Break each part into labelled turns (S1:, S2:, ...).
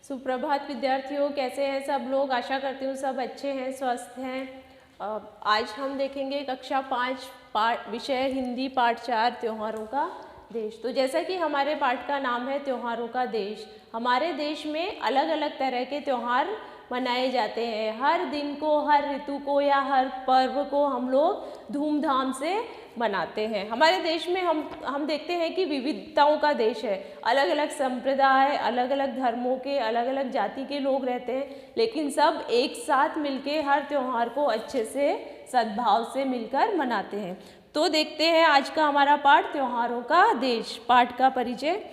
S1: सुप्रभात विद्यार्थियों, कैसे हैं सब लोग। आशा करती हूँ सब अच्छे हैं, स्वस्थ हैं। आज हम देखेंगे कक्षा 5 विषय हिंदी पाठ 4 त्योहारों का देश। तो जैसा कि हमारे पाठ का नाम है त्योहारों का देश, हमारे देश में अलग अलग तरह के त्यौहार मनाए जाते हैं। हर दिन को, हर ऋतु को या हर पर्व को हम लोग धूमधाम से मनाते हैं। हमारे देश में हम देखते हैं कि विविधताओं का देश है। अलग अलग संप्रदाय, अलग अलग धर्मों के, अलग अलग जाति के लोग रहते हैं, लेकिन सब एक साथ मिलके हर त्यौहार को अच्छे से, सद्भाव से मिलकर मनाते हैं। तो देखते हैं आज का हमारा पाठ त्योहारों का देश। पाठ का परिचय।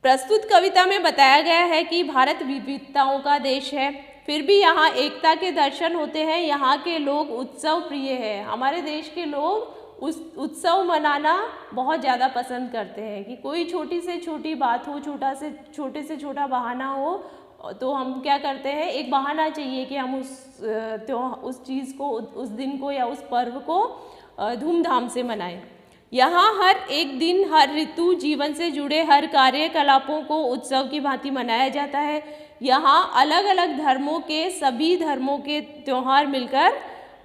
S1: प्रस्तुत कविता में बताया गया है कि भारत विविधताओं का देश है, फिर भी यहाँ एकता के दर्शन होते हैं। यहाँ के लोग उत्सव प्रिय हैं। हमारे देश के लोग उस उत्सव मनाना बहुत ज़्यादा पसंद करते हैं कि कोई छोटी से छोटी बात हो, छोटे से छोटा बहाना हो, तो हम क्या करते हैं, एक बहाना चाहिए कि हम उस चीज़ को, उस दिन को या उस पर्व को धूमधाम से मनाएं। यहाँ हर एक दिन, हर ऋतु, जीवन से जुड़े हर कार्यकलापों को उत्सव की भांति मनाया जाता है। यहाँ अलग अलग धर्मों के, सभी धर्मों के त्यौहार मिलकर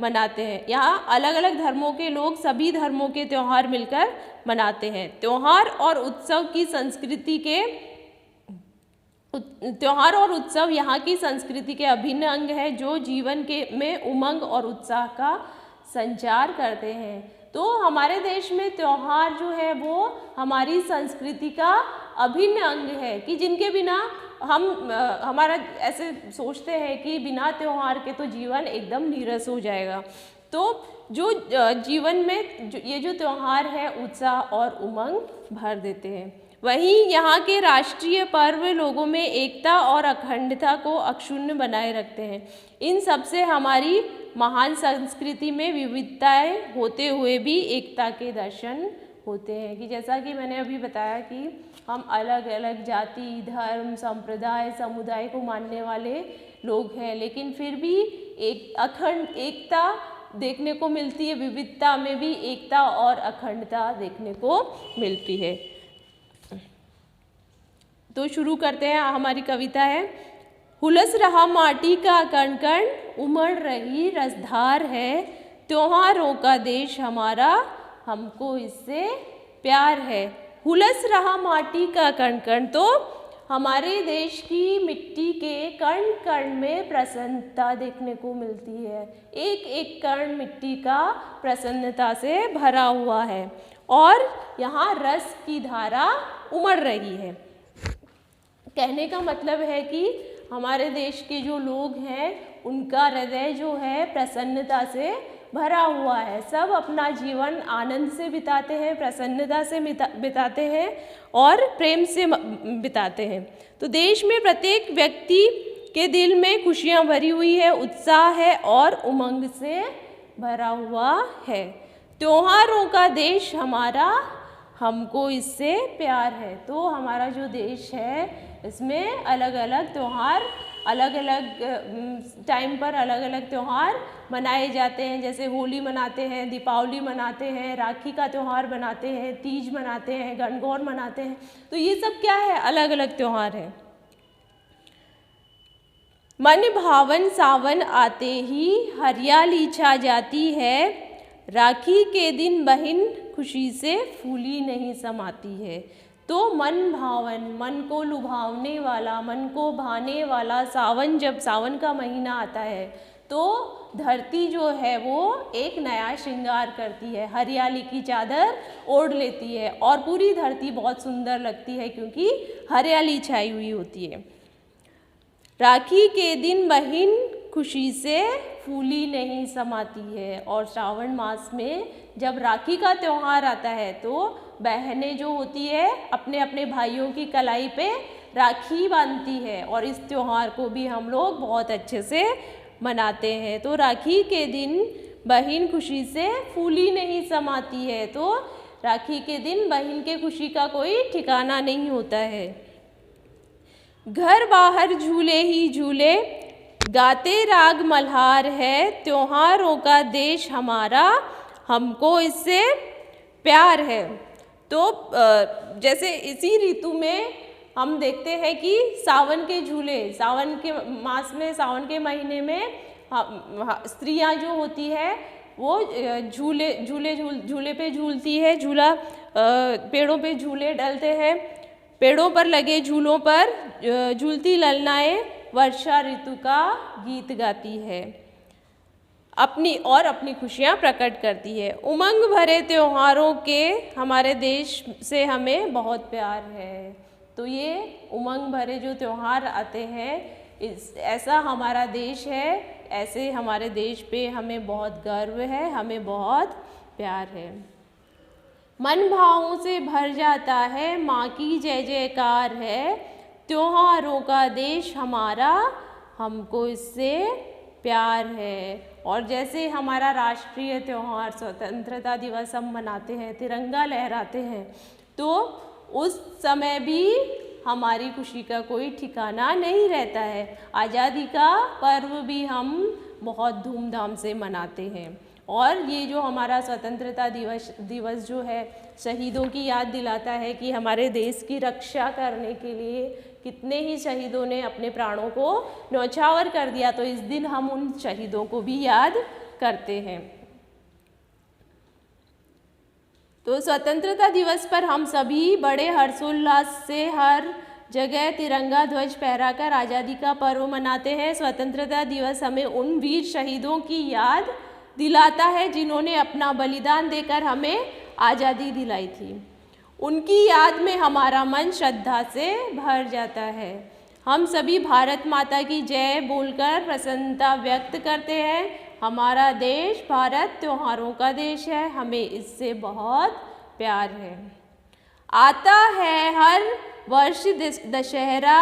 S1: मनाते हैं। यहाँ अलग अलग धर्मों के लोग सभी धर्मों के त्यौहार मिलकर मनाते हैं। त्यौहार और उत्सव यहाँ की संस्कृति के अभिन्न अंग है, जो जीवन में उमंग और उत्साह का संचार करते हैं। तो हमारे देश में त्यौहार जो है वो हमारी संस्कृति का अभिन्न अंग है कि जिनके बिना हमारा ऐसे सोचते हैं कि बिना त्यौहार के तो जीवन एकदम नीरस हो जाएगा। तो जो जीवन में ये जो त्यौहार है उत्साह और उमंग भर देते हैं। वहीं यहाँ के राष्ट्रीय पर्व लोगों में एकता और अखंडता को अक्षुण्ण बनाए रखते हैं। इन सबसे हमारी महान संस्कृति में विविधताएं होते हुए भी एकता के दर्शन होते हैं। कि जैसा कि मैंने अभी बताया कि हम अलग अलग जाति, धर्म, संप्रदाय, समुदाय को मानने वाले लोग हैं, लेकिन फिर भी एकता देखने को मिलती है। विविधता में भी एकता और अखंडता देखने को मिलती है। तो शुरू करते हैं। हमारी कविता है। हुलस रहा माटी का कण कण, उमड़ रही रसधार है, त्योहारों का देश हमारा, हमको इससे प्यार है। हुलस रहा माटी का कण कण, तो हमारे देश की मिट्टी के कण कण में प्रसन्नता देखने को मिलती है। एक एक कण मिट्टी का प्रसन्नता से भरा हुआ है और यहाँ रस की धारा उमड़ रही है। कहने का मतलब है कि हमारे देश के जो लोग हैं उनका हृदय जो है प्रसन्नता से भरा हुआ है। सब अपना जीवन आनंद से बिताते हैं, प्रसन्नता से बिताते हैं और प्रेम से बिताते हैं। तो देश में प्रत्येक व्यक्ति के दिल में खुशियाँ भरी हुई है, उत्साह है और उमंग से भरा हुआ है। त्योहारों का देश हमारा, हमको इससे प्यार है। तो हमारा जो देश है इसमें अलग अलग त्यौहार, अलग अलग टाइम पर अलग अलग त्यौहार मनाए जाते हैं। जैसे होली मनाते हैं, दीपावली मनाते हैं, राखी का त्यौहार मनाते हैं, तीज मनाते हैं, गणगौर मनाते हैं। तो ये सब क्या है, अलग अलग त्यौहार है। मन भावन सावन आते ही हरियाली छा जाती है, राखी के दिन बहन खुशी से फूली नहीं समाती है। तो मन भावन, मन को लुभावने वाला, मन को भाने वाला सावन, जब सावन का महीना आता है तो धरती जो है वो एक नया श्रृंगार करती है, हरियाली की चादर ओढ़ लेती है और पूरी धरती बहुत सुंदर लगती है क्योंकि हरियाली छाई हुई होती है। राखी के दिन बहन खुशी से फूली नहीं समाती है। और श्रावण मास में जब राखी का त्यौहार आता है तो बहनें जो होती है अपने अपने भाइयों की कलाई पे राखी बांधती है और इस त्यौहार को भी हम लोग बहुत अच्छे से मनाते हैं। तो राखी के दिन बहन खुशी से फूली नहीं समाती है। तो राखी के दिन बहन के खुशी का कोई ठिकाना नहीं होता है। घर बाहर झूले ही झूले, गाते राग मल्हार है, त्योहारों का देश हमारा, हमको इससे प्यार है। तो जैसे इसी ऋतु में हम देखते हैं कि सावन के झूले, सावन के मास में, सावन के महीने में स्त्रियां जो होती है वो झूले पे झूलती है, पेड़ों पे झूले डलते हैं, पेड़ों पर लगे झूलों पर झूलती ललनाएं वर्षा ऋतु का गीत गाती है, अपनी खुशियाँ प्रकट करती है। उमंग भरे त्योहारों के हमारे देश से हमें बहुत प्यार है। तो ये उमंग भरे जो त्योहार आते हैं, ऐसा हमारा देश है, ऐसे हमारे देश पे हमें बहुत गर्व है, हमें बहुत प्यार है। मन भावों से भर जाता है, माँ की जय जयकार है, त्योहारों का देश हमारा, हमको इससे प्यार है। और जैसे हमारा राष्ट्रीय त्यौहार स्वतंत्रता दिवस हम मनाते हैं, तिरंगा लहराते हैं, तो उस समय भी हमारी खुशी का कोई ठिकाना नहीं रहता है। आज़ादी का पर्व भी हम बहुत धूमधाम से मनाते हैं। और ये जो हमारा स्वतंत्रता दिवस जो है, शहीदों की याद दिलाता है कि हमारे देश की रक्षा करने के लिए कितने ही शहीदों ने अपने प्राणों को न्यौछावर कर दिया। तो इस दिन हम उन शहीदों को भी याद करते हैं। तो स्वतंत्रता दिवस पर हम सभी बड़े हर्षोल्लास से हर जगह तिरंगा ध्वज फहराकर आज़ादी का पर्व मनाते हैं। स्वतंत्रता दिवस हमें उन वीर शहीदों की याद दिलाता है जिन्होंने अपना बलिदान देकर हमें आज़ादी दिलाई थी। उनकी याद में हमारा मन श्रद्धा से भर जाता है। हम सभी भारत माता की जय बोलकर प्रसन्नता व्यक्त करते हैं। हमारा देश भारत त्योहारों का देश है, हमें इससे बहुत प्यार है। आता है हर वर्ष दशहरा,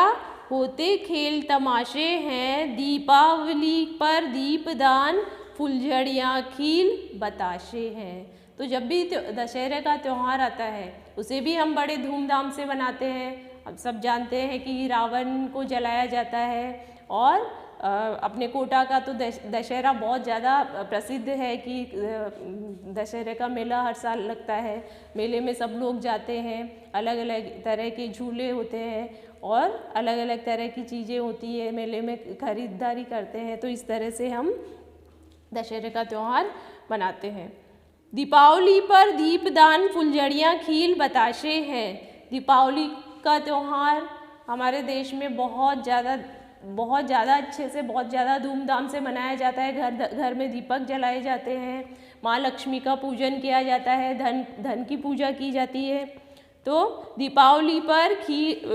S1: होते खेल तमाशे हैं, दीपावली पर दीपदान, फुलझड़ियाँ खिल बताशे हैं। तो जब भी दशहरे का त्यौहार आता है, उसे भी हम बड़े धूमधाम से मनाते हैं। हम सब जानते हैं कि रावण को जलाया जाता है, और अपने कोटा का तो दशहरा बहुत ज़्यादा प्रसिद्ध है कि दशहरे का मेला हर साल लगता है। मेले में सब लोग जाते हैं, अलग अलग तरह के झूले होते हैं और अलग अलग तरह की चीज़ें होती है, मेले में खरीदारी करते हैं। तो इस तरह से हम दशहरे का त्यौहार मनाते हैं। दीपावली पर दीपदान, फुलझड़ियाँ खिल बताशे हैं। दीपावली का त्यौहार हमारे देश में बहुत ज़्यादा अच्छे से, बहुत ज़्यादा धूमधाम से मनाया जाता है। घर में दीपक जलाए जाते हैं, माँ लक्ष्मी का पूजन किया जाता है, धन की पूजा की जाती है। तो दीपावली पर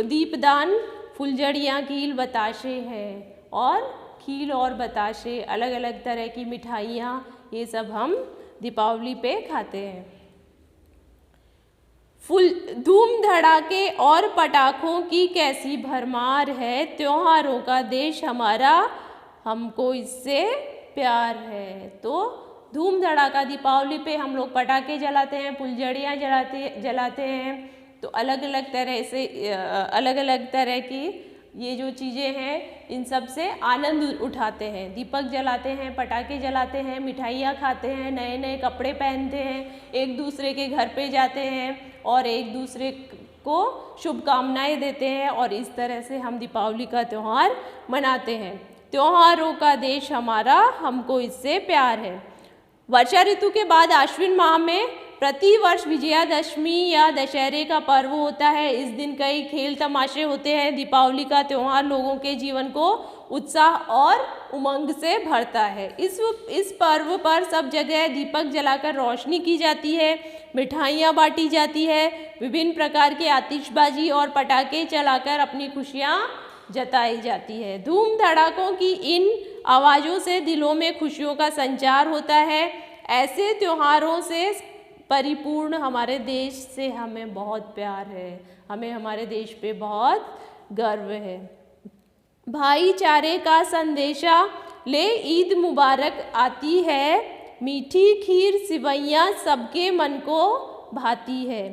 S1: दीपदान, फुलझड़ियाँ खिल बताशे हैं, और खील और बताशे, अलग अलग तरह की मिठाइयाँ, ये सब हम दीपावली पे खाते हैं। धूम धड़ाके और पटाखों की कैसी भरमार है, त्योहारों का देश हमारा, हमको इससे प्यार है। तो धूम धड़ाका, दीपावली पे हम लोग पटाखे जलाते हैं, फुलझड़ियाँ जलाते हैं। तो अलग अलग तरह की ये जो चीज़ें हैं, इन सब से आनंद उठाते हैं। दीपक जलाते हैं, पटाखे जलाते हैं, मिठाइयाँ खाते हैं, नए नए कपड़े पहनते हैं, एक दूसरे के घर पे जाते हैं और एक दूसरे को शुभकामनाएं देते हैं, और इस तरह से हम दीपावली का त्यौहार मनाते हैं। त्योहारों का देश हमारा, हमको इससे प्यार है। वर्षा ऋतु के बाद आश्विन माह में प्रति वर्ष विजयादशमी या दशहरे का पर्व होता है। इस दिन कई खेल तमाशे होते हैं। दीपावली का त्यौहार लोगों के जीवन को उत्साह और उमंग से भरता है। इस पर्व पर सब जगह दीपक जलाकर रोशनी की जाती है, मिठाइयाँ बांटी जाती है, विभिन्न प्रकार के आतिशबाजी और पटाखे चलाकर अपनी खुशियाँ जताई जाती है। धूम धड़ाकों की इन आवाज़ों से दिलों में खुशियों का संचार होता है। ऐसे त्योहारों से परिपूर्ण हमारे देश से हमें बहुत प्यार है, हमें हमारे देश पे बहुत गर्व है। भाईचारे का संदेशा ले ईद मुबारक आती है, मीठी खीर सिवैयाँ सबके मन को भाती है।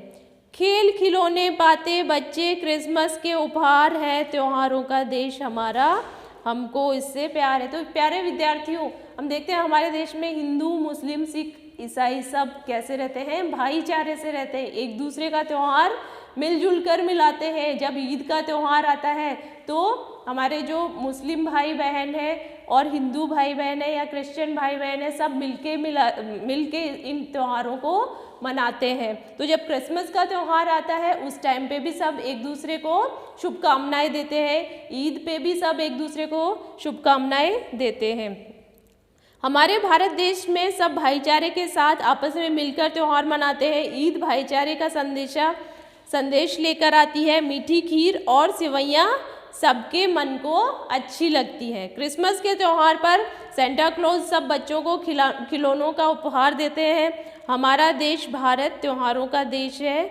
S1: खेल खिलौने पाते बच्चे क्रिसमस के उपहार है, त्योहारों का देश हमारा, हमको इससे प्यार है। तो प्यारे विद्यार्थियों, हम देखते हैं हमारे देश में हिंदू, मुस्लिम, सिख, ईसाई सब कैसे रहते हैं, भाईचारे से रहते हैं, एक दूसरे का त्यौहार मिलजुल कर मिलाते हैं। जब ईद का त्यौहार आता है तो हमारे जो मुस्लिम भाई बहन है और हिंदू भाई बहन है या क्रिश्चियन भाई बहन है, सब मिलके इन त्योहारों को मनाते हैं। तो जब क्रिसमस का त्यौहार आता है उस टाइम पे भी सब एक दूसरे को शुभकामनाएं देते हैं। ईद पे भी सब एक दूसरे को शुभकामनाएं देते हैं। हमारे भारत देश में सब भाईचारे के साथ आपस में मिलकर त्यौहार मनाते हैं। ईद भाईचारे का संदेश लेकर आती है। मीठी खीर और सेवइयाँ सबके मन को अच्छी लगती है। क्रिसमस के त्यौहार पर सेंटा क्लॉज सब बच्चों को खिलौनों का उपहार देते हैं। हमारा देश भारत त्योहारों का देश है,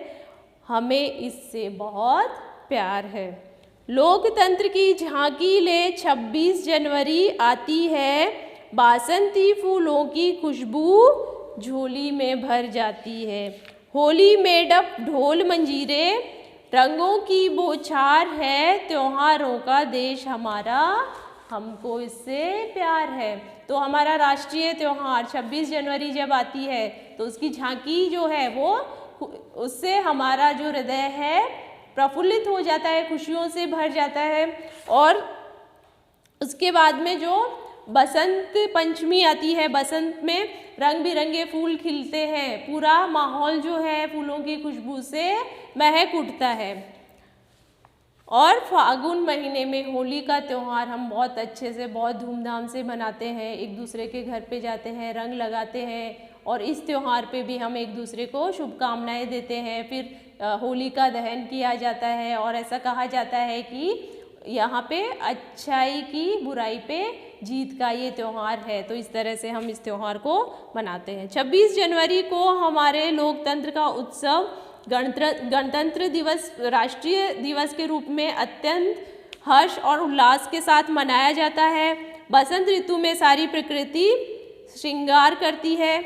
S1: हमें इससे बहुत प्यार है। लोकतंत्र की झांकी ले 26 जनवरी आती है, बासंती फूलों की खुशबू झोली में भर जाती है। होली में डप ढोल मंजीरे, रंगों की बौछार है, त्योहारों का देश हमारा, हमको इससे प्यार है। तो हमारा राष्ट्रीय त्यौहार 26 जनवरी जब आती है तो उसकी झांकी जो है वो, उससे हमारा जो हृदय है प्रफुल्लित हो जाता है, खुशियों से भर जाता है। और उसके बाद में जो बसंत पंचमी आती है, बसंत में रंग बिरंगे फूल खिलते हैं, पूरा माहौल जो है फूलों की खुशबू से महक उठता है। और फागुन महीने में होली का त्यौहार हम बहुत अच्छे से, बहुत धूमधाम से मनाते हैं। एक दूसरे के घर पे जाते हैं, रंग लगाते हैं और इस त्यौहार पे भी हम एक दूसरे को शुभकामनाएं देते हैं। फिर होली का दहन किया जाता है और ऐसा कहा जाता है कि यहाँ पे अच्छाई की बुराई पे जीत का ये त्यौहार है। तो इस तरह से हम इस त्यौहार को मनाते हैं। 26 जनवरी को हमारे लोकतंत्र का उत्सव गणतंत्र दिवस, राष्ट्रीय दिवस के रूप में अत्यंत हर्ष और उल्लास के साथ मनाया जाता है। बसंत ऋतु में सारी प्रकृति श्रृंगार करती है,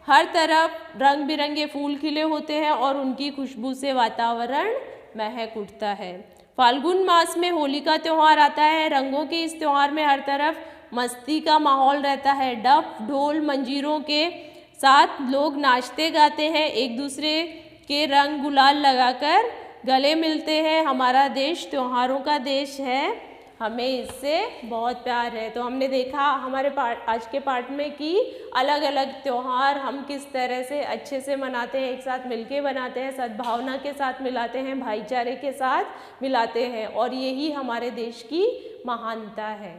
S1: हर तरफ रंग बिरंगे फूल खिले होते हैं और उनकी खुशबू से वातावरण महक उठता है। फाल्गुन मास में होली का त्यौहार आता है। रंगों के इस त्यौहार में हर तरफ मस्ती का माहौल रहता है। डफ ढोल मंजीरों के साथ लोग नाचते गाते हैं, एक दूसरे के रंग गुलाल लगाकर गले मिलते हैं। हमारा देश त्योहारों का देश है, हमें इससे बहुत प्यार है। तो हमने देखा हमारे आज के पार्ट में कि अलग अलग त्यौहार हम किस तरह से अच्छे से मनाते हैं, एक साथ मिलके बनाते हैं, सद्भावना के साथ मिलाते हैं, भाईचारे के साथ मिलाते हैं और यही हमारे देश की महानता है।